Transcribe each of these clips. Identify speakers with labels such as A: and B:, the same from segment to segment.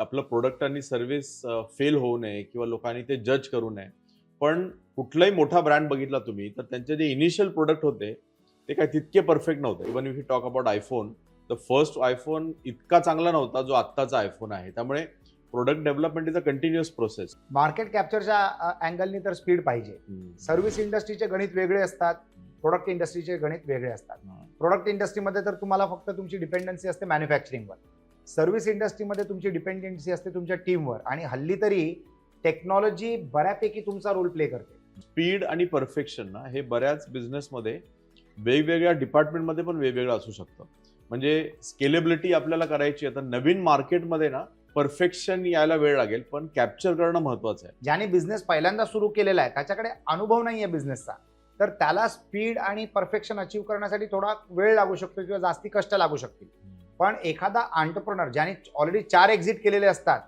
A: आपलं प्रोडक्ट आणि service fail होऊ नये किंवा लोकांनी ते जज करू नये. पण कुठलाही मोठा ब्रँड बघितला तुम्ही, तर त्यांचे जे इनिशियल प्रोडक्ट होते, ते काय तितके परफेक्ट नव्हते. Even if you talk about iPhone, the first iPhone इतका चांगला नव्हता, जो आत्ताचा iPhone आहे. त्यामुळे product development is a continuous process.
B: Market कॅप्चरच्या अँगलनी तर स्पीड पाहिजे. सर्व्हिस इंडस्ट्रीचे गणित वेगळे असतात, प्रोडक्ट इंडस्ट्रीचे गणित वेगळे असतात. प्रोडक्ट इंडस्ट्रीमध्ये तर तुम्हाला फक्त तुमची डिपेंडन्सी असते मॅन्युफॅक्चरिंगवर. सर्व्हिस इंडस्ट्रीमध्ये तुमची डिपेंडन्सी असते तुमच्या टीमवर, आणि हल्ली तरी टेक्नॉलॉजी बऱ्यापैकी तुमचा रोल प्ले करते.
A: स्पीड आणि परफेक्शन ना, हे बऱ्याच बिझनेसमध्ये वेगवेगळ्या डिपार्टमेंटमध्ये पण वेगवेगळं असू शकतं. म्हणजे स्केलेबिलिटी आपल्याला करायची आहे, तर नवीन मार्केटमध्ये ना परफेक्शन यायला वेळ लागेल, पण कॅप्चर करणं महत्वाचं आहे.
B: ज्याने बिझनेस पहिल्यांदा सुरू केलेला आहे, त्याच्याकडे अनुभव नाही आहे बिझनेसचा, तर त्याला स्पीड आणि परफेक्शन अचीव्ह करण्यासाठी थोडा वेळ लागू शकतो किंवा जास्ती कष्ट लागू शकतील. पण एखादा एंटरप्रेन्योर ज्याने ऑलरेडी 4 एक्झिट केलेले असतात,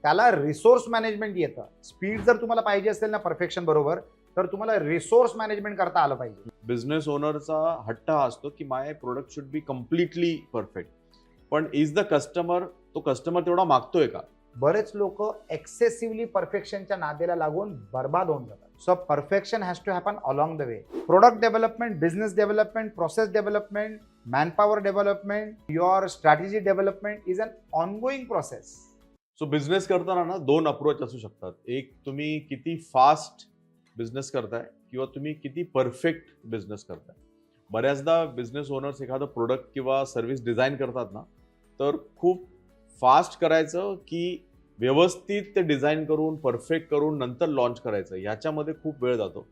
B: त्याला रिसोर्स मॅनेजमेंट येतं. स्पीड जर तुम्हाला पाहिजे असेल ना परफेक्शन बरोबर, तर तुम्हाला रिसोर्स मॅनेजमेंट करता आलं पाहिजे.
A: बिझनेस ओनरचा हट्ट हा असतो की my product should be completely perfect. पण इज द कस्टमर, तो कस्टमर तेवढा मागतोय का?
B: बरेच लोक एक्सेसिव्हली परफेक्शनच्या नादेला लागून बर्बाद होऊन जातात. So perfection has to happen along the way. Product development, business development, process development, manpower development, your strategy development is an ongoing process.
A: So business करताना ना 2 अप्रोच असू शकतात. एक, तुम्ही किती फास्ट बिझनेस करताय किंवा तुम्ही किती परफेक्ट बिझनेस करताय. बऱ्याचदा बिझनेस ओनर्स एखादं प्रोडक्ट किंवा सर्व्हिस डिझाईन करतात ना, तर खूप फास्ट करायचं की व्यवस्थित ते डिझाईन करून परफेक्ट करून नंतर लॉन्च करायचं, ह्याच्यामध्ये खूप वेळ जातो.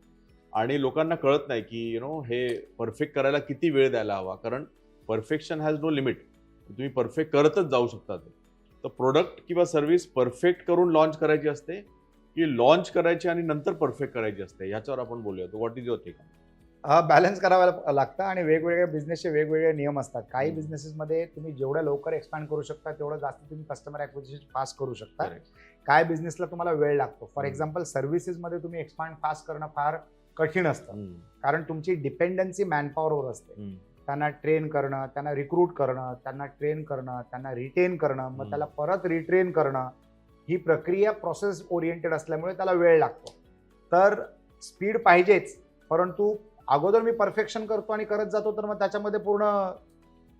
A: आणि लोकांना कळत नाही की हे परफेक्ट करायला किती वेळ द्यायला हवा, कारण परफेक्शन हॅज नो लिमिट. तुम्ही परफेक्ट करतच जाऊ शकता. तर प्रोडक्ट किंवा सर्व्हिस परफेक्ट करून लॉन्च करायची असते की लॉन्च करायची आणि नंतर परफेक्ट करायची असते, ह्याच्यावर आपण बोलूया. What is your tech?
B: Balance करावं लागतं, आणि वेगवेगळ्या बिझनेसचे वेगवेगळे नियम असतात. काही बिझनेसेसमध्ये तुम्ही जेवढ्या लवकर एक्सपांड करू शकता, तेवढं जास्त तुम्ही कस्टमर ॲक्विजिशन फास्ट करू शकता. काय बिझनेसला तुम्हाला वेळ लागतो. फॉर एक्झाम्पल सर्व्हिसेसमध्ये तुम्ही एक्सपांड फास्ट करणं फार कठीण असतं, कारण तुमची डिपेंडन्सी मॅनपॉवरवर असते. त्यांना ट्रेन करणं, त्यांना रिक्रूट करणं, त्यांना ट्रेन करणं, त्यांना रिटेन करणं, मग त्याला परत रिट्रेन करणं, ही प्रक्रिया प्रोसेस ओरिएंटेड असल्यामुळे त्याला वेळ लागतो. तर स्पीड पाहिजेच, परंतु अगोदर मी परफेक्शन करतो आणि करत जातो, तर मग त्याच्यामध्ये पूर्ण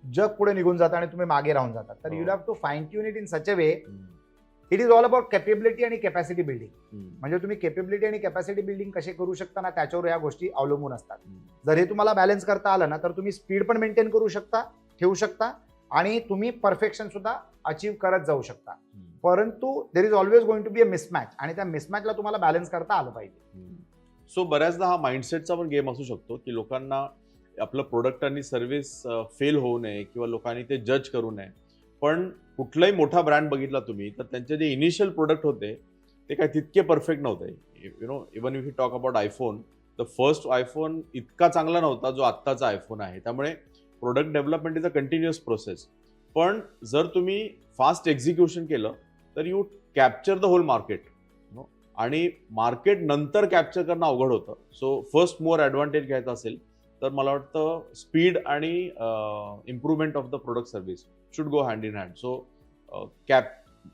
B: जग पुढे निघून जातं आणि तुम्ही मागे राहून जातात. तर you have to fine tune it in such a way. It is all about capability आणि कॅपॅसिटी बिल्डिंग. म्हणजे तुम्ही कॅपेबिलिटी आणि कॅपॅसिटी बिल्डिंग कसे करू शकता ना, त्याच्यावर या गोष्टी अवलंबून असतात. जर हे तुम्हाला बॅलन्स करता आलं ना, तर तुम्ही स्पीड पण मेंटेन करू शकता, ठेवू शकता, आणि तुम्ही परफेक्शन सुद्धा अचीव्ह करत जाऊ शकता. परंतु there is always going to be a mismatch, आणि त्या मिसमॅचला तुम्हाला बॅलन्स करता आलं पाहिजे.
A: सो बऱ्याचदा हा माइंडसेटचा पण गेम असू शकतो की लोकांना आपलं प्रोडक्ट आणि सर्व्हिस फेल होऊ नये किंवा लोकांनी ते जज करू नये. पण कुठलाही मोठा ब्रँड बघितला तुम्ही, तर त्यांचे जे इनिशियल प्रोडक्ट होते, ते काय तितके परफेक्ट नव्हते. Even if you talk about iPhone, the first iPhone इतका चांगला नव्हता, जो आत्ताचा iPhone आहे. त्यामुळे product development is a continuous process. पण जर तुम्ही फास्ट एक्झिक्युशन केलं, तर you capture the whole market. आणि मार्केट नंतर कॅप्चर करणं अवघड होतं. सो फर्स्ट मोर ॲडव्हान्टेज घ्यायचा असेल, तर मला वाटतं स्पीड आणि improvement of the product service should go hand in hand. So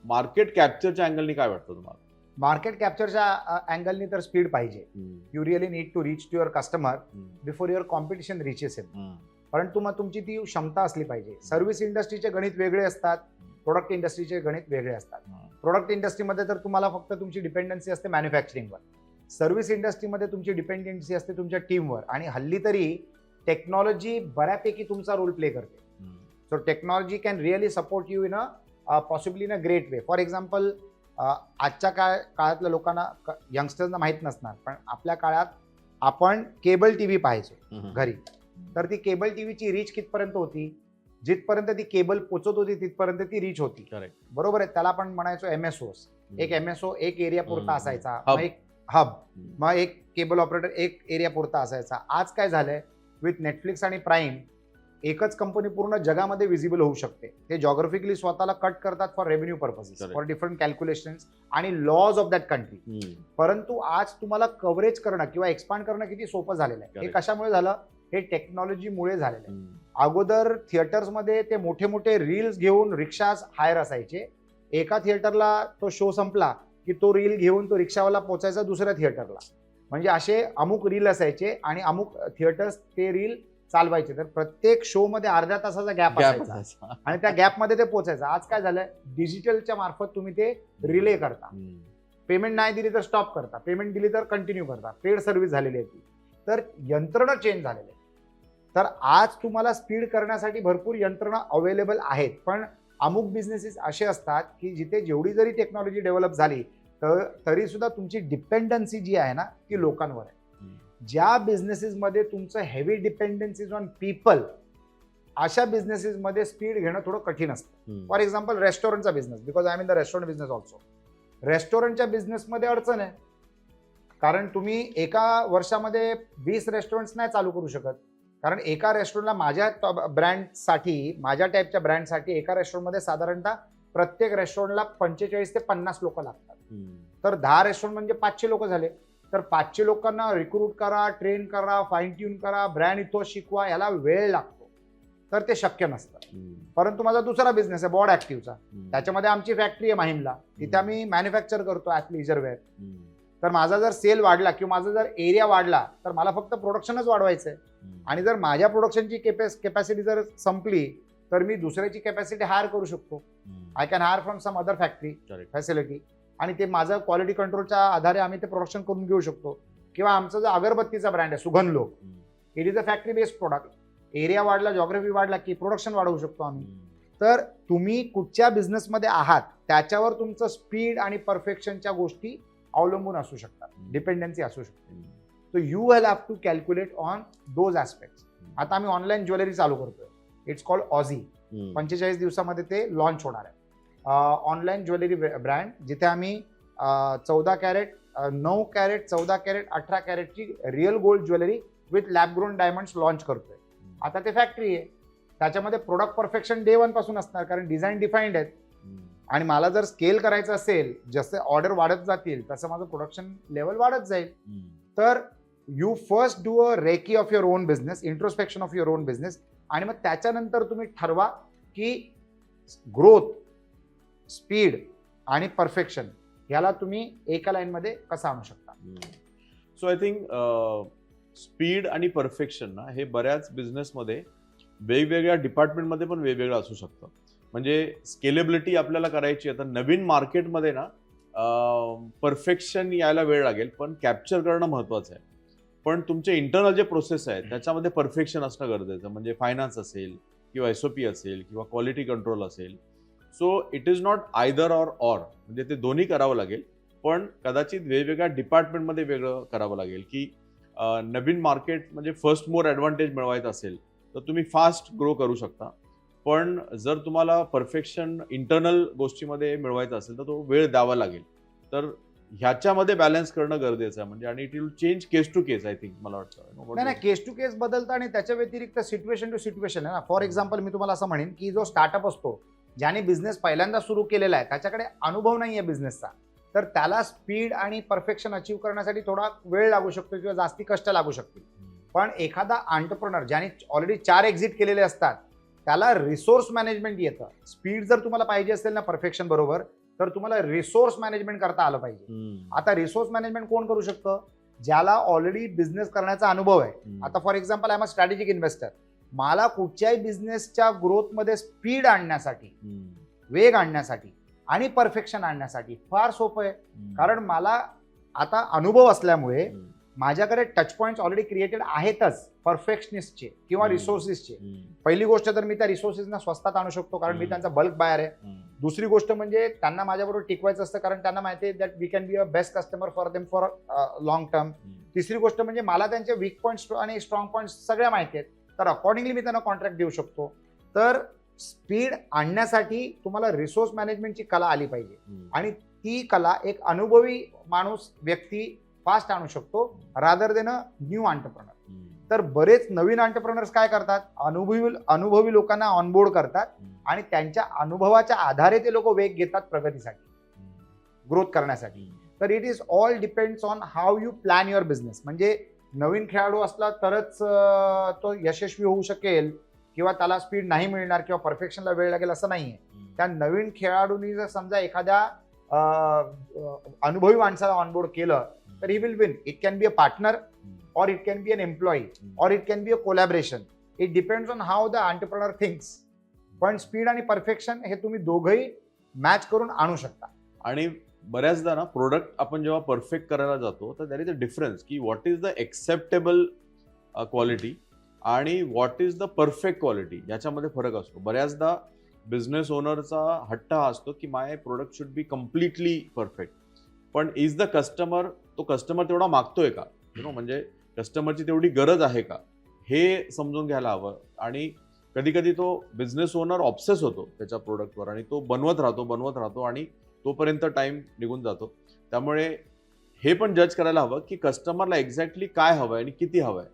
A: market कॅप्चरच्या अँगलनी काय वाटतं तुम्हाला?
B: मार्केट कॅप्चरच्या अँगलनी तर स्पीड पाहिजे. You really need to reach to your customer before your competition reaches him. परंतु मग तुमची ती क्षमता असली पाहिजे. सर्व्हिस इंडस्ट्रीचे गणित वेगळे असतात, प्रोडक्ट इंडस्ट्रीचे गणित वेगळे असतात. प्रोडक्ट इंडस्ट्रीमध्ये तर तुम्हाला फक्त तुमची डिपेंडन्सी असते मॅन्युफॅक्चरिंगवर. सर्व्हिस इंडस्ट्रीमध्ये तुमची डिपेंडन्सी असते तुमच्या टीमवर, आणि हल्ली तरी टेक्नॉलॉजी बऱ्यापैकी तुमचा रोल प्ले करते. So technology can really support you in a possibly in a great way. For example, आजच्या काळातल्या लोकांना, यंगस्टर्सना माहीत नसणार, पण आपल्या काळात आपण केबल टीव्ही पाहायचो घरी. तर ती केबल टीव्हीची रीच कितपर्यंत होती? जिथपर्यंत ती केबल पोचत होती तिथपर्यंत ती रीच होती. बरोबर आहे. त्याला आपण म्हणायचो MSOs. एक MSO एक एरिया पुरता असायचा, मग एक हब, मग एक केबल ऑपरेटर एक एरिया पुरता असायचा. आज काय झालंय, विथ नेटफ्लिक्स आणि प्राईम, एकच कंपनी पूर्ण जगामध्ये विजिबल होऊ शकते. ते जॉग्राफिकली स्वतःला कट करतात for revenue purposes, for different calculations आणि लॉज ऑफ दॅट कंट्री. परंतु आज तुम्हाला कव्हरेज करणं किंवा एक्सपांड करणं किती सोपं झालेलं आहे. हे कशामुळे झालं? हे टेक्नॉलॉजीमुळे झालेलं आहे. अगोदर थिएटर्समध्ये ते मोठे मोठे रील्स घेऊन रिक्षाज हायर असायचे. एका थिएटरला तो शो संपला की तो रील घेऊन तो रिक्षावाला पोचायचा दुसऱ्या थिएटरला. म्हणजे असे अमुक रील असायचे आणि अमुक थिएटर्स ते रील चालवायचे. तर प्रत्येक शो मध्ये अर्ध्या तासाचा गॅप असायचा आणि त्या गॅपमध्ये ते पोचायचं. आज काय झालं, डिजिटलच्या मार्फत तुम्ही ते रिले करता. पेमेंट नाही दिली तर स्टॉप करता, पेमेंट दिली तर कंटिन्यू करता. पेड सर्व्हिस झालेली आहे ती. तर यंत्रणा चेंज झालेली आहे. तर आज तुम्हाला स्पीड करण्यासाठी भरपूर यंत्रणा अवेलेबल आहेत, पण अमुक बिझनेसेस असे असतात की जिथे जेवढी जरी टेक्नॉलॉजी डेव्हलप झाली तर तरी सुद्धा तुमची डिपेंडन्सी जी आहे ना ती लोकांवर आहे. ज्या बिझनेसेसमध्ये तुमचं हेवी डिपेंडन्सीज ऑन पीपल, अशा बिझनेसेसमध्ये स्पीड घेणं थोडं कठीण असतं. फॉर एक्झाम्पल रेस्टॉरंटचा business, because I am in the restaurant business also. रेस्टॉरंटच्या बिझनेसमध्ये अडचण आहे, कारण तुम्ही एका वर्षामध्ये 20 रेस्टॉरंट्स नाही चालू करू शकत. कारण एका रेस्टॉरंटला माझ्या ब्रँडसाठी, माझ्या टाईपच्या ब्रँडसाठी एका रेस्टॉरंटमध्ये साधारणतः प्रत्येक रेस्टॉरंटला 45 ते 50 लोक लागतात. तर 10 रेस्टॉरंट म्हणजे 500 लोक झाले. तर 500 लोकांना रिक्रूट करा, ट्रेन करा, फाईन ट्यून करा, ब्रँड इथं शिकवा, याला वेळ लागतो. तर ते शक्य नसतं. परंतु माझा दुसरा बिझनेस आहे बॉड ऍक्टिव्हचा. त्याच्यामध्ये आमची फॅक्टरी आहे माहीमला. तिथे आम्ही मॅन्युफॅक्चर करतो ॲथलीजर वेअर. तर माझा जर सेल वाढला किंवा माझा जर एरिया वाढला तर मला फक्त प्रोडक्शनच वाढवायचं आहे. आणि जर माझ्या प्रोडक्शनची कॅपॅसिटी जर संपली तर मी दुसऱ्याची कॅपॅसिटी हायर करू शकतो. I can hire from some other factory facility, आणि ते माझं क्वालिटी कंट्रोलच्या आधारे आम्ही ते प्रोडक्शन करून घेऊ शकतो. किंवा आमचा जो अगरबत्तीचा ब्रँड आहे Sugandhlok, it is a factory based product. Area वाढला, जॉग्राफी वाढला की प्रोडक्शन वाढवू शकतो आम्ही. तर तुम्ही कुठच्या बिझनेसमध्ये आहात त्याच्यावर तुमचं स्पीड आणि परफेक्शनच्या गोष्टी अवलंबून असू शकतात, डिपेंडन्सी असू शकते. So you will have to calculate on those aspects. आता आम्ही ऑनलाईन ज्वेलरी चालू करतोय. It's called ऑझी. 45 दिवसामध्ये ते लॉन्च होणार आहे. ऑनलाईन ज्वेलरी ब्रँड, जिथे आम्ही 14 कॅरेट, 9 कॅरेट, 14 कॅरेट, 18 कॅरेटची real gold jewellery with lab grown diamonds launch करतोय. आता ते फॅक्टरी आहे, त्याच्यामध्ये प्रोडक्ट परफेक्शन डे 1 पासून असणार, कारण डिझाईन डिफाईन्ड आहेत. आणि मला जर स्केल करायचं असेल, जसे ऑर्डर वाढत जातील तसं माझं प्रोडक्शन लेवल वाढत जाईल. तर you first do a recce of your own business, introspection of your own business, आणि मग त्याच्यानंतर तुम्ही ठरवा की ग्रोथ, स्पीड आणि परफेक्शन याला तुम्ही एका लाईनमध्ये कसं आणू शकता.
A: सो आय थिंक स्पीड आणि परफेक्शन ना हे बऱ्याच बिझनेसमध्ये वेगवेगळ्या डिपार्टमेंटमध्ये पण वेगवेगळं असू शकतं. म्हणजे स्केलेबिलिटी आपल्याला करायची आहे तर नवीन मार्केटमध्ये ना परफेक्शन यायला वेळ लागेल, पण कॅप्चर करणं महत्त्वाचं आहे. पण तुमचे इंटरनल जे प्रोसेस आहेत त्याच्यामध्ये परफेक्शन असणं गरजेचं. म्हणजे फायनान्स असेल किंवा SOP असेल किंवा क्वालिटी कंट्रोल असेल. So it is not either or, म्हणजे ते दोन्ही करावं लागेल, पण कदाचित वेगवेगळ्या डिपार्टमेंटमध्ये वेगळं करावं लागेल. की नवीन मार्केट म्हणजे फर्स्ट मोर ॲडव्हान्टेज मिळवायचं असेल तर तुम्ही फास्ट ग्रो करू शकता. पण जर तुम्हाला परफेक्शन इंटरनल गोष्टीमध्ये मिळवायचं असेल तर तो वेळ द्यावा लागेल. तर ह्याच्यामध्ये बॅलन्स करणं गरजेचं आहे. म्हणजे आणि it will change case to case. I think मला वाटतं
B: नाही, केस टू केस बदलतं आणि त्याच्या व्यतिरिक्त सिच्युएशन टू सिच्युएशन आहे ना. फॉर एक्झाम्पल मी तुम्हाला असं म्हणेन की जो स्टार्टअप असतो, ज्याने बिझनेस पहिल्यांदा सुरू केलेला आहे, त्याच्याकडे अनुभव नाही आहे बिझनेसचा, तर त्याला स्पीड आणि परफेक्शन अचीव करण्यासाठी थोडा वेळ लागू शकतो किंवा जास्ती कष्ट लागू शकतील. पण एखादा एंटरप्रेनर ज्याने ऑलरेडी 4 एक्झिट केलेले असतात त्याला रिसोर्स मॅनेजमेंट येतं. स्पीड जर तुम्हाला पाहिजे असेल ना परफेक्शन बरोबर, तर तुम्हाला रिसोर्स मॅनेजमेंट करता आलं पाहिजे. आता रिसोर्स मॅनेजमेंट कोण करू शकतं? ज्याला ऑलरेडी बिझनेस करण्याचा अनुभव आहे. आता for example I am a strategic investor. मला कुठच्याही बिझनेसच्या ग्रोथमध्ये स्पीड आणण्यासाठी, वेग आणण्यासाठी आणि परफेक्शन आणण्यासाठी फार सोपं आहे. कारण मला आता अनुभव असल्यामुळे माझ्याकडे टच पॉइंट्स ऑलरेडी क्रिएटेड आहेतच परफेक्शनिस्टचे किंवा रिसोर्सेसचे. पहिली गोष्ट तर मी त्या रिसोर्सेसना स्वस्तात आणू शकतो कारण मी त्यांचा बल्क बायर आहे. दुसरी गोष्ट म्हणजे त्यांना माझ्याबरोबर टिकवायचं असतं कारण त्यांना माहिती आहे that we can be a best customer for them for long term. तिसरी गोष्ट म्हणजे मला त्यांचे वीक पॉईंट्स आणि स्ट्रॉंग पॉईंट्स सगळ्या माहिती आहेत, तर अकॉर्डिंगली मी त्यांना कॉन्ट्रॅक्ट देऊ शकतो. तर स्पीड आणण्यासाठी तुम्हाला रिसोर्स मॅनेजमेंटची कला आली पाहिजे आणि ती कला एक अनुभवी माणूस, व्यक्ती फास्ट आणू शकतो rather than a new entrepreneur. तर बरेच नवीन एंटरप्रेनर्स काय करतात, अनुभवी लोकांना ऑनबोर्ड करतात आणि त्यांच्या अनुभवाच्या आधारे ते लोक वेग घेतात प्रगतीसाठी, ग्रोथ करण्यासाठी. तर it is all depends on how you plan your business. म्हणजे नवीन खेळाडू असला तरच तो यशस्वी होऊ शकेल किंवा त्याला स्पीड नाही मिळणार किंवा परफेक्शनला वेळ लागेल असं नाहीये. त्या नवीन खेळाडूंनी जर समजा एखाद्या अनुभवी माणसाला ऑनबोर्ड केलं तर he will win. It can be a partner or it can be an employee or it can be a collaboration. It depends on how the entrepreneur thinks. पण स्पीड आणि परफेक्शन हे तुम्ही दोघंही मॅच करून आणू शकता.
A: आणि बऱ्याचदा ना प्रोडक्ट आपण जेव्हा परफेक्ट करायला जातो तर दॅट इज अ डिफरन्स की what is the acceptable quality आणि what is the perfect quality, याच्यामध्ये फरक असतो. बऱ्याचदा बिझनेस ओनरचा हट्ट हा असतो की my product should be completely perfect. पण इज द कस्टमर, तो कस्टमर तेवढा मागतोय का, म्हणजे कस्टमरची तेवढी गरज आहे का, हे समजून घ्यायला हवं. आणि कधी कधी तो बिझनेस ओनर ऑब्सेस होतो त्याच्या प्रोडक्टवर आणि तो बनवत राहतो आणि तोपर्यंत टाइम निघून जातो. त्यामुळे हे पण जज करायला हवं की कस्टमरला एक्झॅक्टली काय हवं आहे आणि किती हवं आहे,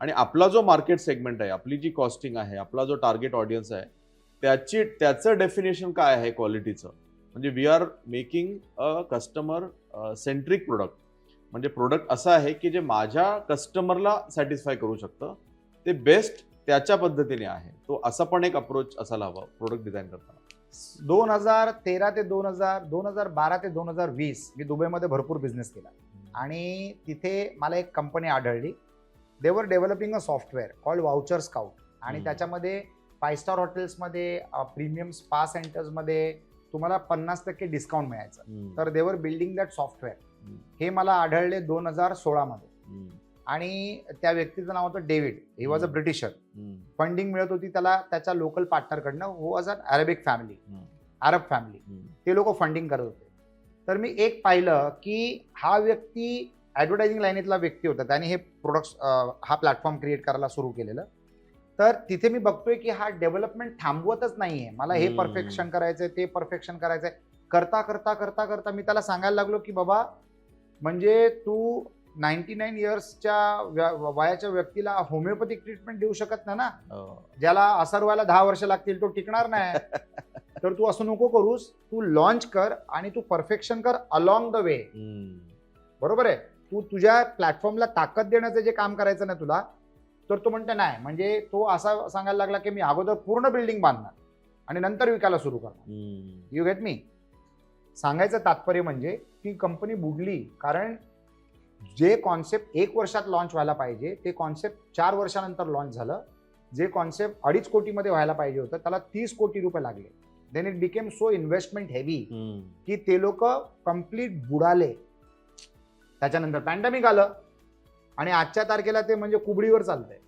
A: आणि आपला जो मार्केट सेगमेंट आहे, आपली जी कॉस्टिंग आहे, आपला जो टार्गेट ऑडियन्स आहे, त्याचं डेफिनेशन काय आहे क्वालिटीचं. म्हणजे we are making a customer centric product. म्हणजे प्रोडक्ट असं आहे की जे माझ्या कस्टमरला सॅटिस्फाय करू शकतं, ते बेस्ट त्याच्या पद्धतीने आहे. तो असा पण एक अप्रोच असायला हवा प्रोडक्ट डिझाईन करताना.
B: 2013 ते 2012 ते 2020 मी दुबईमध्ये भरपूर बिझनेस केला आणि तिथे मला एक कंपनी आढळली. दे वर डेव्हलपिंग अ सॉफ्टवेअर कॉल्ड वाउचर स्काउट आणि त्याच्यामध्ये 5 स्टार हॉटेल्समध्ये, प्रीमियम स्पा सेंटर्समध्ये तुम्हाला 50% डिस्काउंट मिळायचं. तर दे वर बिल्डिंग दॅट सॉफ्टवेअर. हे मला आढळले 2016 मध्ये. आणि त्या व्यक्तीचं नाव होतं David. He was a Britisher. Funding मिळत होती त्याला त्याच्या लोकल पार्टनरकडनं, who was an Arabic family, Arab family. ते लोक फंडिंग करत होते. तर मी एक पाहिलं की हा व्यक्ती ऍडव्हर्टायझिंग लाईनीतला व्यक्ती होता. त्याने हे प्रोडक्ट्स, हा प्लॅटफॉर्म क्रिएट करायला सुरू केलेलं. तर तिथे मी बघतोय की हा डेव्हलपमेंट थांबवतच नाहीये. मला हे परफेक्शन करायचंय, ते परफेक्शन करायचंय. करता करता करता करता मी त्याला सांगायला लागलो की बाबा, म्हणजे तू 99 इयर्सच्या वयाच्या व्यक्तीला होमिओपॅथिक ट्रीटमेंट देऊ शकत नाही ना. ज्याला असर व्हायला 10 वर्ष लागतील तो टिकणार नाही. तर तू असं नको करूस, तू लॉन्च कर आणि तू परफेक्शन कर अलॉंग द वे. बरोबर आहे. तू तुझ्या प्लॅटफॉर्मला ताकद देण्याचं जे काम करायचं ना तुला, तर तो म्हणतो नाही. म्हणजे तो असा सांगायला लागला की मी अगोदर पूर्ण बिल्डिंग बांधणार आणि नंतर विकायला सुरू करणार. यू गेट मी. सांगायचं तात्पर्य म्हणजे ती कंपनी बुडली कारण जे कॉन्सेप्ट 1 वर्षात लॉन्च व्हायला पाहिजे ते कॉन्सेप्ट 4 वर्षानंतर लॉन्च झालं. जे कॉन्सेप्ट 2.5 कोटीमध्ये व्हायला पाहिजे होतं त्याला 30 कोटी रुपये लागले. Then it became so investment heavy की ते लोक कम्प्लीट बुडाले. त्याच्यानंतर पॅन्डेमिक आलं आणि आजच्या तारखेला ते म्हणजे कुबडीवर चालतंय.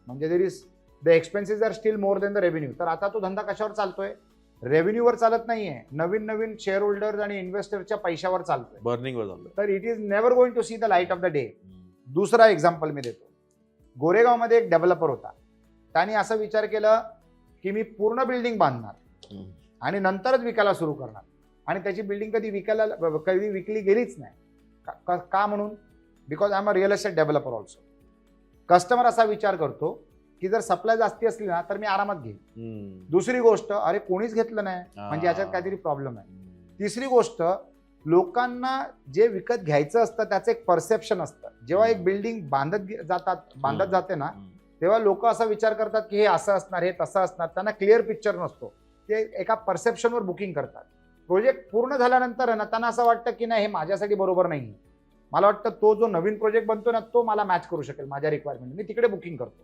B: म्हणजे there is the expenses are still more than the revenue. तर आता तो धंदा कशावर चालतोय? रेव्हेन्यूवर चालत नाहीये, नवीन शेअर होल्डर्स आणि इन्व्हेस्टरच्या पैशावर चालतोय,
A: बर्निंगवर चालतोय.
B: तर it is never going to see the light of the day. दुसरा एक्झाम्पल मी देतो. गोरेगावमध्ये एक डेव्हलपर होता. त्याने असा विचार केला की मी पूर्ण बिल्डिंग बांधणार आणि नंतरच विकायला सुरू करणार. आणि त्याची बिल्डिंग कधी विकली गेलीच नाही. का म्हणून? Because I am a real estate developer also. Customer असा विचार करतो की जर सप्लाय जास्ती असली ना तर मी आरामात घेईन. दुसरी गोष्ट, अरे कोणीच घेतलं नाही म्हणजे याच्यात काहीतरी प्रॉब्लेम आहे. तिसरी गोष्ट, लोकांना जे विकत घ्यायचं असतं त्याचं एक परसेप्शन असतं. जेव्हा एक बिल्डिंग बांधत जाते ना तेव्हा लोक असा विचार करतात की हे असं असणार, हे तसं असणार. त्यांना क्लिअर पिक्चर नसतो. ते एका परसेप्शनवर बुकिंग करतात. प्रोजेक्ट पूर्ण झाल्यानंतर ना त्यांना असं वाटतं की नाही हे माझ्यासाठी बरोबर नाही. मला वाटतं तो जो नवीन प्रोजेक्ट बनतो ना तो मला मॅच करू शकेल माझ्या रिक्वायरमेंट, मी तिकडे बुकिंग करतो.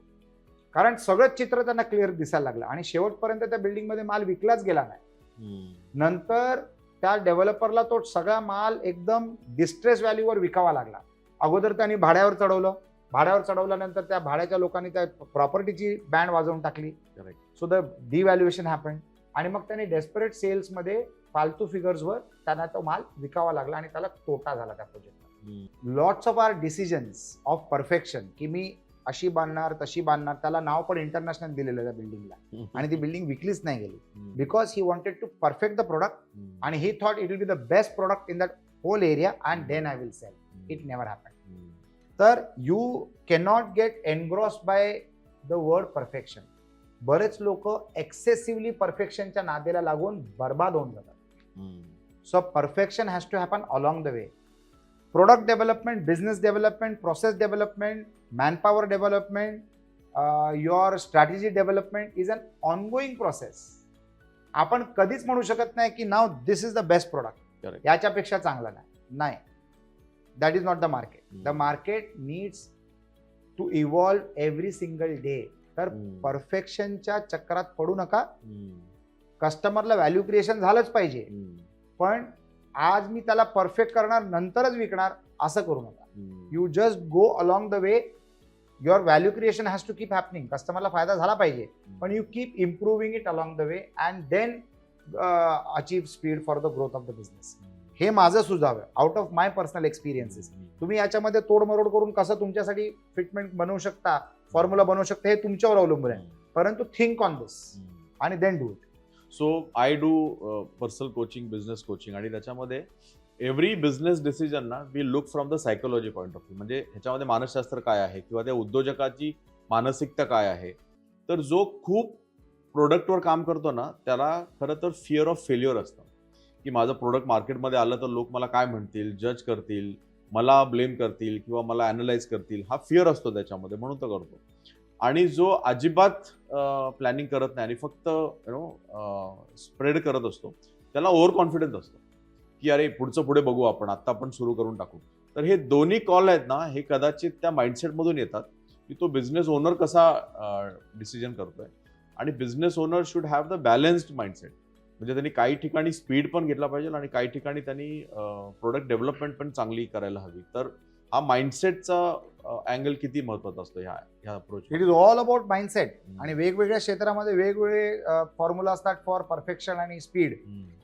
B: कारण सगळंच चित्र त्यांना क्लिअर दिसायला लागलं आणि शेवटपर्यंत त्या बिल्डिंगमध्ये माल विकलाच गेला नाही. नंतर त्या डेव्हलपरला तो सगळा माल एकदम डिस्ट्रेस व्हॅल्यूवर विकावा लागला. अगोदर त्यांनी भाड्यावर चढवलं. भाड्यावर चढवल्यानंतर त्या भाड्याच्या लोकांनी त्या प्रॉपर्टीची बँड वाजवून टाकली. So the devaluation happen. आणि मग त्यांनी डेस्परेट सेल्समध्ये फालतू फिगर्सवर त्यांना तो माल विकावा लागला आणि त्याला तोटा झाला त्या प्रोजेक्टला. Lots of our decisions of perfection की मी अशी बांधणार तशी बांधणार. त्याला नाव पण इंटरनॅशनल दिलेलं त्या बिल्डिंगला आणि ती बिल्डिंग विकलीच नाही गेली. Because he wanted to perfect the product आणि he thought it will be the best product in that whole area and then I will sell. It never happen. तर you cannot get engrossed by the word perfection. बरेच लोक excessively परफेक्शनच्या नादेला लागून बर्बाद होऊन जातात. So perfection has to happen along the way. Product development, business development, process development, manpower development, your strategy development is an ongoing process. आपण कधीच म्हणू शकत नाही की नाव this is the best product,
A: Correct.
B: याच्यापेक्षा चांगला नाही. That is not the market. The market needs to evolve every single day. तर परफेक्शनच्या चक्रात पडू नका. कस्टमरला व्हॅल्यू क्रिएशन झालंच पाहिजे, पण आज मी त्याला परफेक्ट करणार नंतरच विकणार असं करू नका. You just go along the way. Your value creation has to keep happening. कस्टमरला फायदा झाला पाहिजे, पण you keep improving it along the way and then achieve speed for the growth of the business. हे माझं सुझाव आहे, out of my personal experiences. तुम्ही याच्यामध्ये तोडमरोड करून कसं तुमच्यासाठी फिटमेंट बनवू शकता, फॉर्म्युला बनवू शकता, हे तुमच्यावर अवलंबून आहे. परंतु थिंक ऑन दिस आणि then do it.
A: So I do personal coaching, business coaching, आणि त्याच्यामध्ये एव्हरी बिझनेस डिसिजन ना we look from the psychology point of view. म्हणजे ह्याच्यामध्ये मानसशास्त्र काय आहे किंवा त्या उद्योजकाची मानसिकता काय आहे. तर जो खूप प्रोडक्टवर काम करतो ना, त्याला खरं तर फिअर ऑफ फेल्युअर असतं, की माझं प्रोडक्ट मार्केटमध्ये आलं तर लोक मला काय म्हणतील, जज करतील, मला ब्लेम करतील किंवा मला ॲनालाइज करतील. हा फिअर असतो त्याच्यामध्ये, म्हणून तो करतो. आणि जो अजिबात प्लॅनिंग करत नाही आणि फक्त स्प्रेड करत असतो, त्याला ओव्हर कॉन्फिडन्स असतो की अरे पुढचं पुढे बघू, आपण आत्ता आपण सुरू करून टाकू. तर हे दोन्ही कॉल आहेत ना, हे कदाचित त्या माइंडसेटमधून येतात की तो बिझनेस ओनर कसा डिसिजन करतोय. आणि business owner should have the balanced mindset. म्हणजे त्यांनी काही ठिकाणी स्पीड पण घेतला पाहिजे आणि काही ठिकाणी त्यांनी प्रोडक्ट डेव्हलपमेंट पण चांगली करायला हवी. तर हा माइंडसेटचा अँगल किती महत्वाचा असतो ह्या approach.
B: It is all about mindset. आणि वेगवेगळ्या क्षेत्रामध्ये वेगवेगळे फॉर्म्युला असतात फॉर परफेक्शन आणि स्पीड.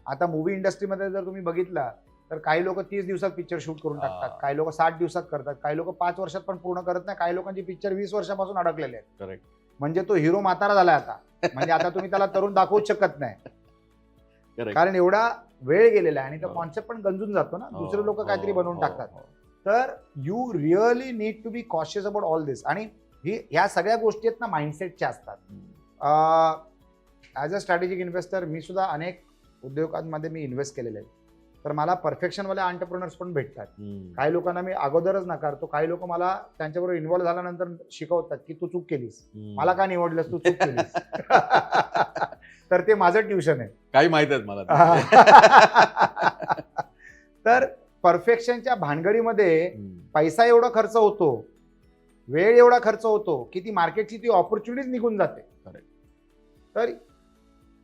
B: आता मूव्ही इंडस्ट्रीमध्ये जर तुम्ही बघितला तर काही लोक 30 दिवसात पिक्चर शूट करून टाकतात, काही लोक 60 दिवसात करतात, काही लोक 5 वर्षात पण पूर्ण करत नाही, काही लोकांची पिक्चर 20 वर्षापासून अडकलेले आहेत.
A: करेक्ट.
B: म्हणजे तो हिरो म्हातारा झालाय आता. म्हणजे आता तुम्ही त्याला तरुण दाखवूच शकत नाही, कारण एवढा वेळ गेलेला आहे आणि तो कॉन्सेप्ट पण गंजून जातो ना, दुसरे लोक काहीतरी बनवून टाकतात. तर you really need to be cautious about all this. आणि ह्या सगळ्या गोष्टी आहेत ना माइंडसेटच्या असतात. ॲज अ स्ट्रॅटेजिक इन्व्हेस्टर मी सुद्धा अनेक उद्योगांमध्ये मी इन्व्हेस्ट केलेले आहेत. तर मला परफेक्शनवाले एंटरप्रेनर्स पण भेटतात. काही लोकांना मी अगोदरच नाकारतो, काही लोक मला त्यांच्याबरोबर इन्व्हॉल्व झाल्यानंतर शिकवतात की तू चूक केलीस, मला का निवडलंस, तू चूक केलीस. तर ते माझं ट्युशन आहे,
A: काही माहित आहेत मला.
B: तर परफेक्शनच्या भानगडीमध्ये पैसा एवढा खर्च होतो, वेळ एवढा खर्च होतो की ती मार्केटची ती ऑपॉर्च्युनिटीज निघून जाते. तर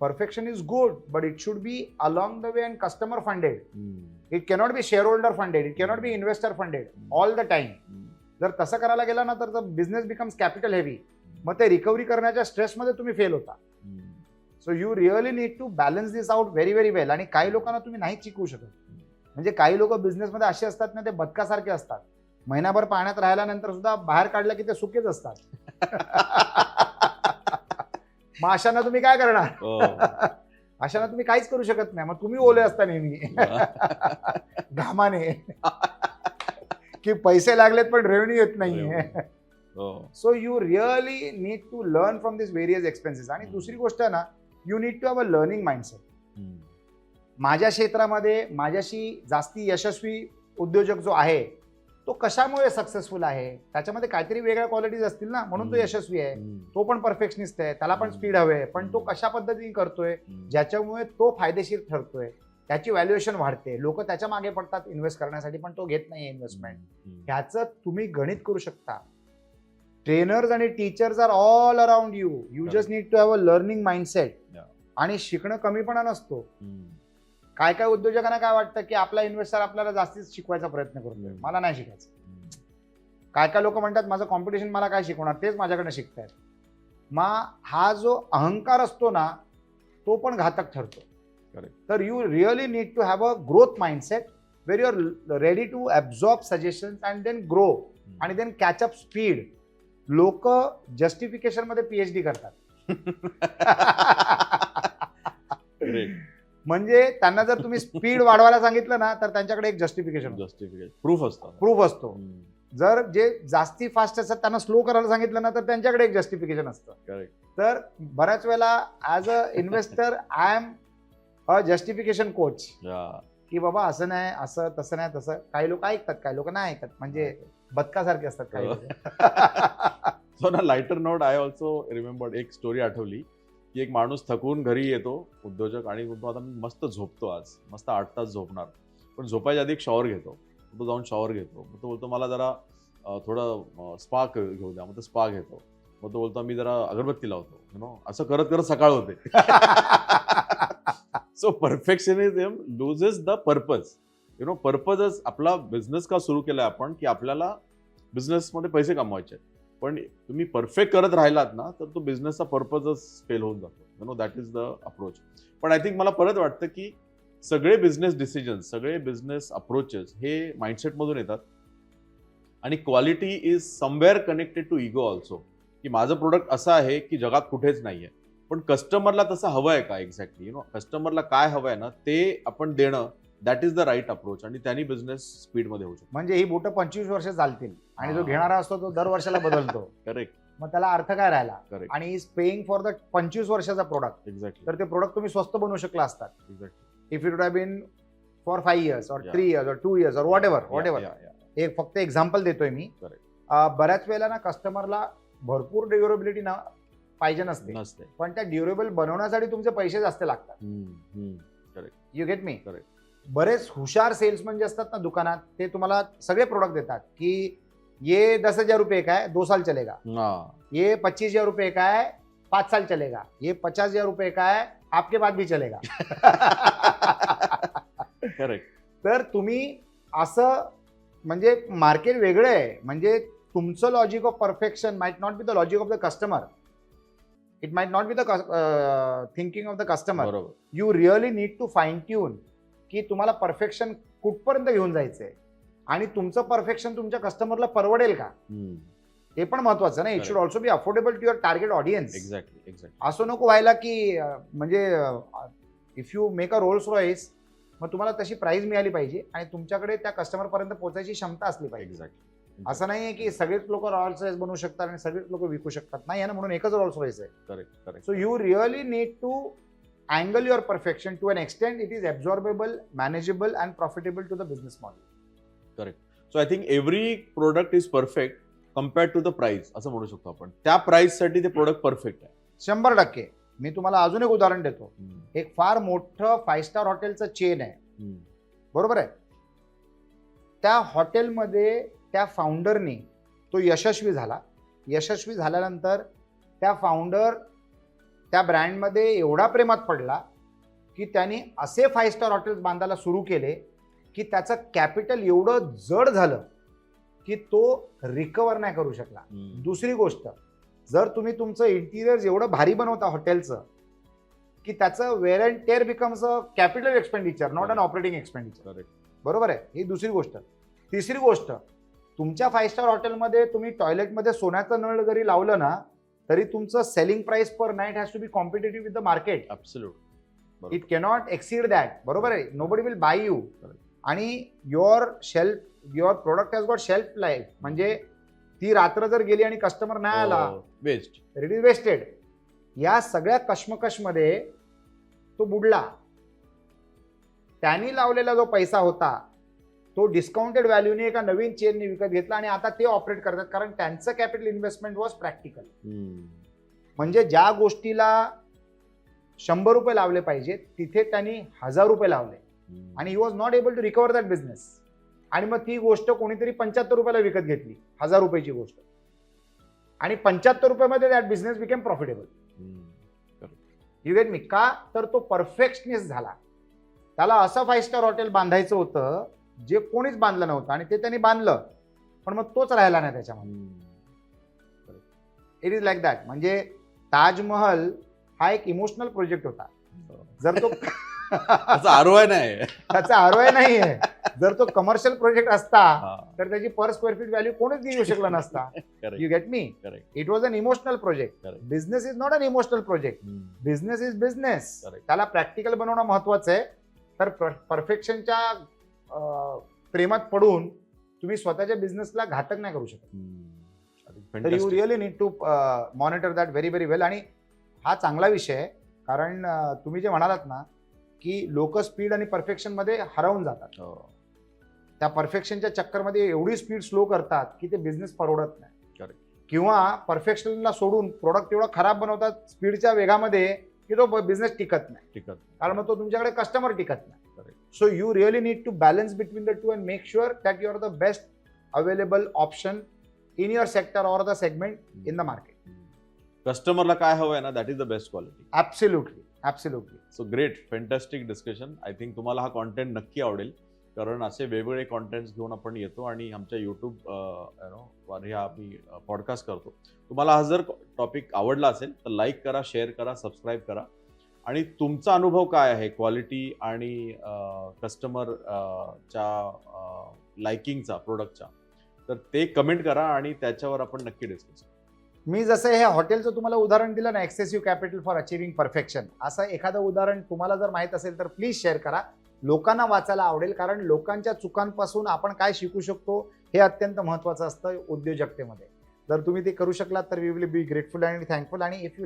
B: perfection is good, but it should be along the way and customer funded. It cannot be share holder funded, it cannot be investor funded all the time. जर तसं करायला गेला ना तर बिझनेस बिकम्स कॅपिटल हेवी. मग ते recovery करण्याच्या स्ट्रेसमध्ये तुम्ही फेल होता. So you really need to balance this out very very well. आणि काही लोकांना तुम्ही नाही शिकवू शकत. म्हणजे काही लोक बिझनेसमध्ये असे असतात ना, ते बदकासारखे असतात. महिनाभर पाण्यात राहिल्यानंतर सुद्धा बाहेर काढलं की ते सुकेच असतात. मग अशांना तुम्ही काय करणार? अशांना तुम्ही काहीच करू शकत नाही. मग तुम्ही ओले असता नेहमी घामाने की पैसे लागलेत पण रेव्हेन्यू येत नाहीये. So you really need to learn from this various expenses. आणि दुसरी गोष्ट आहे ना, you need to have a learning mindset. माझ्या क्षेत्रामध्ये माझ्याशी जास्ती यशस्वी उद्योजक जो आहे तो कशामुळे सक्सेसफुल आहे, त्याच्यामध्ये काहीतरी वेगळ्या क्वालिटीज असतील ना, म्हणून तो यशस्वी आहे. तो पण परफेक्शनिस्ट आहे, त्याला पण स्पीड हवे, पण तो कशा पद्धतीने करतोय ज्याच्यामुळे तो फायदेशीर ठरतोय, त्याची व्हॅल्युएशन वाढते, लोक त्याच्या मागे पडतात इन्व्हेस्ट करण्यासाठी, पण तो घेत नाही इन्व्हेस्टमेंट. ह्याचं तुम्ही गणित करू शकता. ट्रेनर्स आणि teachers are all around you. You just need to have a learning mindset. आणि शिकणं कमीपणा नसतो. काय काय उद्योजकांना काय वाटतं की आपला इन्व्हेस्टर आपल्याला जास्तीच शिकवायचा प्रयत्न करतोय, मला नाही शिकायचं. काय काय लोक म्हणतात माझं कॉम्पिटिशन मला काय शिकवणार, तेच माझ्याकडे शिकतायत. मग हा जो अहंकार असतो ना, तो पण घातक ठरतो. तर you really need to have a growth mindset where you are ready to absorb suggestions and then grow आणि देन कॅच अप स्पीड. लोक जस्टिफिकेशन मध्ये पीएचडी करतात. म्हणजे त्यांना जर तुम्ही स्पीड वाढवायला सांगितलं ना तर त्यांच्याकडे एक जस्टिफिकेशन प्रूफ असतो. जर जे जास्ती फास्ट असतात त्यांना स्लो करायला सांगितलं ना तर त्यांच्याकडे एक जस्टिफिकेशन असतं. तर बऱ्याच वेळेला as a investor I am a justification coach, की बाबा असं नाही, असं तसं नाही, तसं. काही लोक ऐकतात, काही लोक नाही ऐकत. म्हणजे बदकासारखे असतात काही लोक.
A: सो ना lighter note, I also remember एक स्टोरी आठवली की एक माणूस थकून घरी येतो उद्योजक आणि म्हणतो आता मी मस्त झोपतो, आज मस्त 8 तास झोपणार, पण झोपायच्या आधी एक शॉवर घेतो. तो जाऊन शॉवर घेतो. मग तो बोलतो मला जरा थोडं स्पा घेऊ द्या. मग तो स्पा घेतो. मग तो बोलतो मी जरा अगरबत्ती लावतो. असं करत करत सकाळ होते. So perfectionism loses the purpose. पर्पजच आपला बिझनेस का सुरू केलाय आपण, की आपल्याला बिझनेसमध्ये पैसे कमवायचे आहेत. पण तुम्ही परफेक्ट करत राहिलात ना, तर तो बिझनेसचा पर्पजच फेल होऊन जातो. That is the approach. पण आय थिंक मला परत वाटतं की सगळे बिझनेस डिसिजन्स, सगळे बिझनेस अप्रोचेस हे माइंडसेटमधून येतात. आणि quality is somewhere connected to ego also, की माझं प्रोडक्ट असं आहे की जगात कुठेच नाहीये, पण कस्टमरला तसं हवं आहे का एक्झॅक्टली. कस्टमरला काय हवं आहे ना, ते आपण देणं, that is the right approach. आणि त्यांनी बिझनेस स्पीडमध्ये होऊ शकतो.
B: म्हणजे ही बोटं 25 वर्ष चालतील आणि जो
A: हा.
B: घेणारा असतो तो दर वर्षाला बदलतो.
A: करेक्ट.
B: मग त्याला अर्थ काय राहिला.
A: करेक्ट.
B: आणि इज पेइंग फॉर द 25 वर्षाचा प्रोडक्ट.
A: एक्झॅक्टली.
B: तर ते प्रोडक्ट तुम्ही स्वस्त बनवू शकला असतात.
A: Exactly.
B: If it have been for 5 years or
A: Yeah.
B: 3 years or 2 years or whatever. एक फक्त एक्झाम्पल देतोय मी.
A: Correct.
B: बऱ्याच वेळेला ना कस्टमरला भरपूर ड्युरेबिलिटी ना पाहिजे नसते,
A: नसते.
B: पण त्या ड्युरेबल बनवण्यासाठी तुमचे पैसे जास्त लागतात. You get me.
A: Correct.
B: बरेच हुशार सेल्समन जे असतात ना दुकानात, ते तुम्हाला सगळे प्रोडक्ट देतात की ये 10,000 रुपये का है 2 साल चलेगा, ये 25,000 रुपये का है 5 साल चलेगा, ये 50,000 रुपये का है आपके बाद भी चलेगा.
A: करेक्ट.
B: तर तुम्ही असं म्हणजे मार्केट वेगळं आहे. म्हणजे तुमचं logic of perfection might not be the logic of the customer. It might not be the thinking of the customer.
A: बरोबर.
B: You really need to fine tune की तुम्हाला परफेक्शन कुठपर्यंत घेऊन जायचंय आणि तुमचं परफेक्शन तुमच्या कस्टमरला परवडेल का, हे पण महत्वाचं ना. It should also be affordable to your target audience.
A: Exactly.
B: असं नको व्हायला की म्हणजे if you make a Rolls Royce, मग तुम्हाला तशी प्राइस मिळाली पाहिजे आणि तुमच्याकडे त्या कस्टमर पर्यंत पोहोचायची क्षमता असली पाहिजे.
A: एक्झॅक्टली.
B: असं नाहीये की सगळेच लोक रॉल्स रॉईस बनवू शकतात आणि सगळेच लोक विकू शकतात. नाही आहे ना, म्हणून एकच रॉल्स रॉईस आहे.
A: Correct. Correct.
B: So you really need to angle your perfection to an extent it is absorbable, manageable and profitable to the business model.
A: So I think every product is perfect compared to the price, असं म्हणू शकतो आपण. त्या price साठी ते product perfect आहे.
B: 100%. मी तुम्हाला अजून एक उदाहरण देतो. एक फार मोठं 5 स्टार हॉटेलचं चेन आहे, बरोबर आहे. त्या हॉटेलमध्ये त्या फाउंडरनी तो यशस्वी झाला. यशस्वी झाल्यानंतर त्या फाउंडर त्या ब्रँडमध्ये एवढा प्रेमात पडला की त्यांनी असे 5 स्टार हॉटेल्स बांधायला सुरू केले की त्याचं कॅपिटल एवढं जड झालं की तो रिकवर नाही करू शकला. दुसरी गोष्ट, जर तुम्ही तुमचं इंटिरियर एवढं भारी बनवता हॉटेलचं की त्याचं wear and tear becomes a capital expenditure, not an operating expenditure. बरोबर आहे. ही दुसरी गोष्ट. तिसरी गोष्ट, तुमच्या 5 स्टार हॉटेलमध्ये तुम्ही टॉयलेटमध्ये सोन्याचं नळ जरी लावलं ना, तरी तुमचं selling price per unit has to be competitive with the market.
A: Absolute.
B: It cannot exceed that. बरोबर आहे. Nobody will buy you. आणि your product has got shelf life. म्हणजे ती रात्र जर गेली आणि कस्टमर नाही आला,
A: वेस्ट.
B: It is wasted. या सगळ्या कश्मकशमध्ये तो बुडला. त्यांनी लावलेला जो पैसा होता तो डिस्काउंटेड व्हॅल्यूने एका नवीन चेनने विकत घेतला आणि आता ते ऑपरेट करतात, कारण त्यांचं कॅपिटल इन्व्हेस्टमेंट वॉज प्रॅक्टिकल. म्हणजे ज्या गोष्टीला 100 रुपये लावले पाहिजे तिथे त्यांनी 1000 रुपये लावले आणि he was not able to recover that business. आणि मग ती गोष्ट कोणीतरी 75 रुपयाला विकत घेतली, 1000 रुपयाची गोष्ट, आणि 75 रुपयामध्ये that business became profitable. You get मी. का तर तो परफेक्शनिस्ट झाला. त्याला असं 5 स्टार हॉटेल बांधायचं होतं जे कोणीच बांधलं नव्हतं आणि ते त्यांनी बांधलं, पण मग तोच राहिला नाही त्याच्यामध्ये. It is like that. म्हणजे ताजमहल हा एक इमोशनल प्रोजेक्ट होता. जर तो
A: आरओआय नाही,
B: त्याचा आरओआय नाही आहे. जर तो कमर्शियल प्रोजेक्ट असता तर त्याची पर स्क्वेअर फीट व्हॅल्यू कोणच देऊ शकला नसता. You get me. It was an emotional project. Business is not an emotional project. Business is business. त्याला प्रॅक्टिकल बनवणं महत्वाचं आहे. तर परफेक्शनच्या प्रेमात पडून तुम्ही स्वतःच्या बिझनेसला घातक नाही करू शकत. तर you really need to monitor that very very well. आणि हा चांगला विषय आहे, कारण तुम्ही जे म्हणालात ना की लोक स्पीड आणि परफेक्शन मध्ये हरवून जातात. त्या परफेक्शनच्या चक्करमध्ये एवढी स्पीड स्लो करतात की ते बिझनेस परवडत नाही. किंवा परफेक्शनला सोडून प्रोडक्ट एवढा खराब बनवतात स्पीडच्या वेगामध्ये की तो बिझनेस टिकत नाही,
A: टिकत.
B: कारण मग तो तुमच्याकडे कस्टमर टिकत नाही.
A: Correct.
B: So you really need to balance between the two and make sure that you are the best available option in your sector or the segment in the market.
A: कस्टमरला काय हवंय ना, that is the best quality.
B: Absolutely.
A: So great, fantastic discussion. I think तुम्हाला हा content नक्की आवडेल, कारण असे वेगवेगळे कॉन्टेंट्स घेऊन आपण येतो आणि आमच्या यूट्यूब वर ह्या आम्ही पॉडकास्ट करतो. तुम्हाला हा जर टॉपिक आवडला असेल तर लाईक करा, शेअर करा, सबस्क्राईब करा. आणि तुमचा अनुभव काय आहे क्वालिटी आणि कस्टमर च्या लाइकिंगचा प्रोडक्टचा, तर ते कमेंट करा आणि त्याच्यावर आपण नक्की डिस्कस करू.
B: मी जसं हे हॉटेलचं तुम्हाला उदाहरण दिलं ना, excessive capital for achieving perfection, असं एखादं उदाहरण तुम्हाला जर माहित असेल तर प्लीज शेअर करा. लोकांना वाचायला आवडेल, कारण लोकांच्या चुकांपासून आपण काय शिकू शकतो हे अत्यंत महत्त्वाचं असतं उद्योजकतेमध्ये. जर तुम्ही ते करू शकलात तर we will be grateful and thankful. आणि if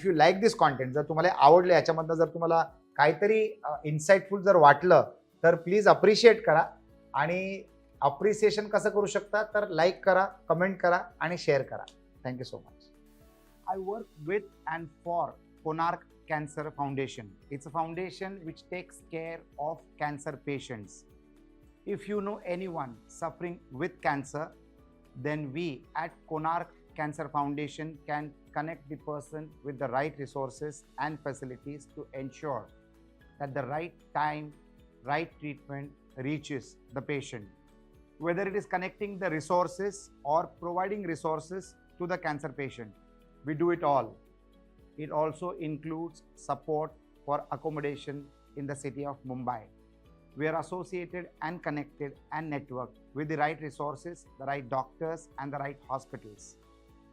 B: you like this content, जर तुम्हाला आवडले, याच्यामधनं जर तुम्हाला काहीतरी इन्साइटफुल जर वाटलं तर प्लीज अप्रिशिएट करा. आणि अप्रिसिएशन कसं करू शकता तर लाईक करा, कमेंट करा आणि शेअर करा. Thank you so much. I work with and for Konark Cancer Foundation. It's a foundation which takes care of cancer patients. If you know anyone suffering with cancer, then we at Konark Cancer Foundation can connect the person with the right resources and facilities to ensure that the right time, right treatment reaches the patient. Whether it is connecting the resources or providing resources to the cancer patient, we do it all. It also includes support for accommodation in the city of Mumbai. We are associated and connected and networked with the right resources, the right doctors and the right hospitals.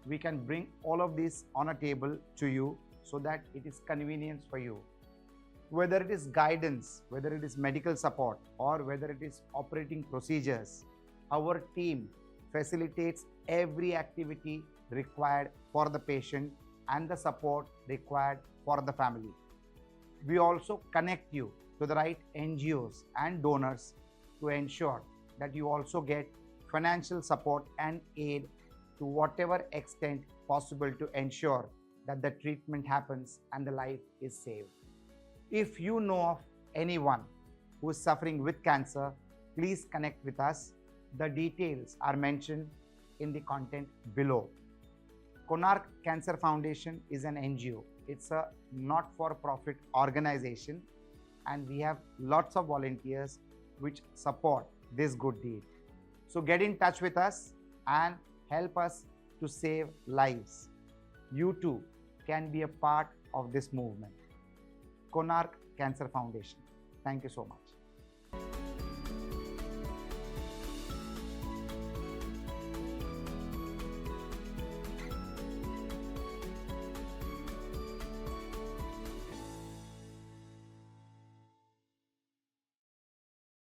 B: We can bring all of this on a table to you so that it is convenience for you. Whether it is guidance, whether it is medical support, or whether it is operating procedures, our team facilitates every activity required for the patient and the support required for the family. We also connect you to the right NGOs and donors to ensure that you also get financial support and aid to whatever extent possible to ensure that the treatment happens and the life is saved. If you know of anyone who is suffering with cancer, please connect with us. The details are mentioned in the content below. Konark Cancer Foundation is an NGO. It's a not-for-profit organization, and we have lots of volunteers which support this good deed. So get in touch with us and help us to save lives. You too can be a part of this movement. Konark Cancer Foundation. Thank you so much.